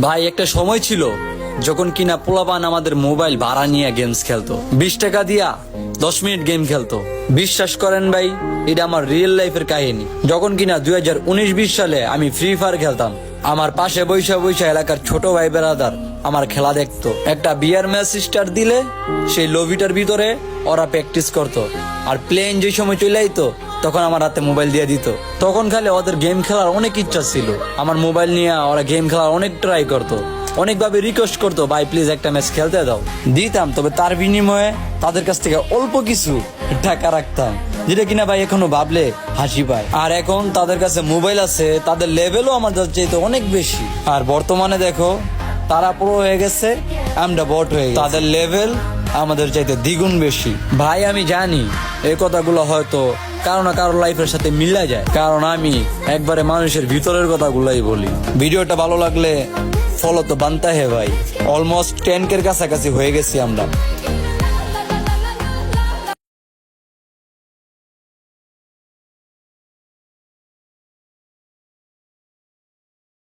ভাই একটা সময় ছিল যখন কিনা পোলাপান আমাদের মোবাইল ভাড়া নিয়ে গেমস খেলতো, 20 টাকা দিয়া 10 মিনিট গেম খেলতো। বিশ্বাস করেন ভাই, এটা আমার রিয়েল লাইফের কাহিনী। যখন কিনা 2019-20 সালে আমি ফ্রি ফায়ার খেলতাম, আমার পাশে বৈশা বৈশা এলাকার ছোট ভাই বেড়াদার আমার খেলা দেখতো। একটা বিয়ার ম্যাচ স্টার্ট দিলে সেই লবিটার ভিতরে ওরা প্র্যাকটিস করতো, আর প্লেন যে সময় চলে আইতো তখন আমার হাতে মোবাইল দিয়ে দিত। তখন খালি ওদের গেম খেলার অনেক ইচ্ছা ছিল, আমার মোবাইল নিয়ে ওরা গেম খেলার অনেক ট্রাই করতো, অনেকভাবে রিকোয়েস্ট করতো, ভাই প্লিজ একটা ম্যাচ খেলতে দাও। দিতাম, তবে তার বিনিময়ে তাদের কাছ থেকে অল্প কিছু টাকা রাখতাম, যেটা কিনা ভাই এখনো ভাবলে হাসি পায়। আর এখন তাদের কাছে মোবাইল আছে, তাদের লেভেলও আমাদের চাইতে অনেক বেশি। আর বর্তমানে দেখো, তারা পুরো হয়ে গেছে, আমরা বট হয়ে গেছি। তাদের লেভেল আমাদের চাইতে দ্বিগুণ বেশি। ভাই আমি জানি এই কথাগুলো হয়তো কারো না কারো লাইফের সাথে মিলা যায়, কারণ আমি একবারে মানুষের ভিতরের কথাগুলাই বলি। ভিডিওটা ভালো লাগলে ফলো তো বানতে হে ভাই। অলমোস্ট 10K কাছাকাছি হয়ে গেছি আমরা।